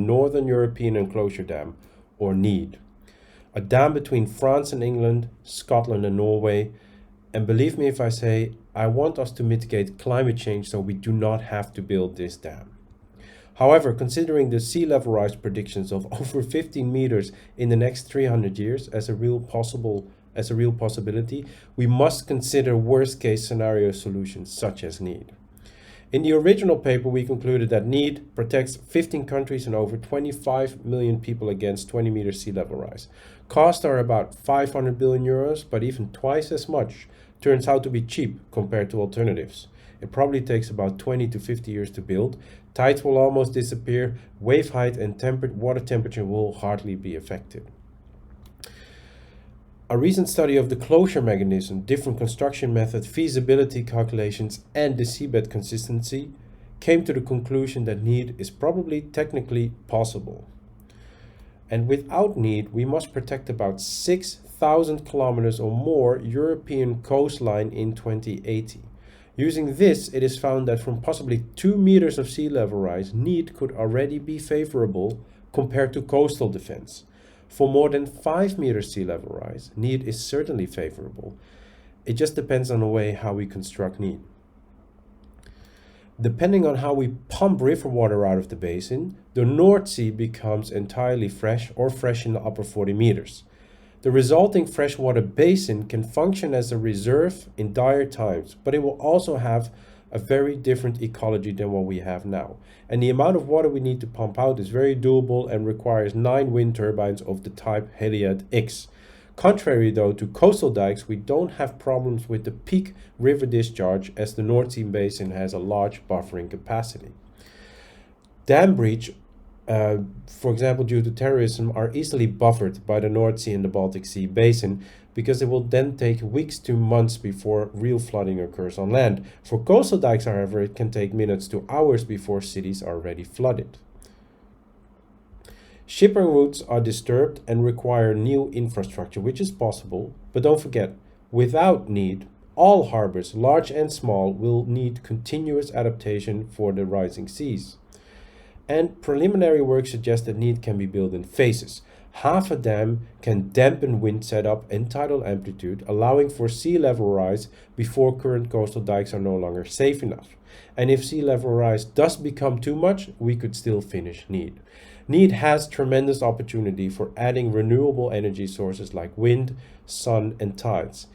Northern European Enclosure Dam, or NEED. A dam between France and England, Scotland and Norway. And believe me if I say, I want us to mitigate climate change so we do not have to build this dam. However, considering the sea level rise predictions of over 15 meters in the next 300 years as a real possibility, we must consider worst case scenario solutions such as NEED. In the original paper, we concluded that NEED protects 15 countries and over 25 million people against 20 meter sea level rise. Costs are about 500 billion euros, but even twice as much turns out to be cheap compared to alternatives. It probably takes about 20 to 50 years to build. Tides will almost disappear. Wave height and water temperature will hardly be affected. A recent study of the closure mechanism, different construction methods, feasibility calculations, and the seabed consistency came to the conclusion that NEED is probably technically possible. And without NEED, we must protect about 6,000 kilometers or more European coastline in 2080. Using this, it is found that from possibly 2 meters of sea level rise, NEED could already be favorable compared to coastal defense. For more than 5 meters sea level rise, NEED is certainly favorable. It just depends on the way how we construct NEED. Depending on how we pump river water out of the basin, the North Sea becomes entirely fresh or fresh in the upper 40 meters. The resulting freshwater basin can function as a reserve in dire times, but it will also have a very different ecology than what we have now. And the amount of water we need to pump out is very doable and requires 9 wind turbines of the type Heliad X. Contrary though to coastal dikes, we don't have problems with the peak river discharge as the North Sea basin has a large buffering capacity. Dam breach, for example due to terrorism, are easily buffered by the North Sea and the Baltic Sea basin because it will then take weeks to months before real flooding occurs on land. For coastal dikes, however, it can take minutes to hours before cities are already flooded. Shipping routes are disturbed and require new infrastructure, which is possible, but don't forget, without NEED, all harbors, large and small, will need continuous adaptation for the rising seas. And preliminary work suggests that NEED can be built in phases. Half a dam can dampen wind setup and tidal amplitude, allowing for sea level rise before current coastal dikes are no longer safe enough. And if sea level rise does become too much, we could still finish NEED. NEED has tremendous opportunity for adding renewable energy sources like wind, sun, and tides.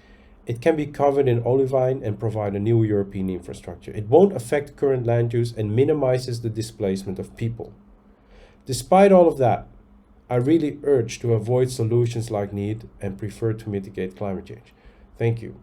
It can be covered in olivine and provide a new European infrastructure. It won't affect current land use and minimizes the displacement of people. Despite all of that, I really urge to avoid solutions like NEED and prefer to mitigate climate change. Thank you.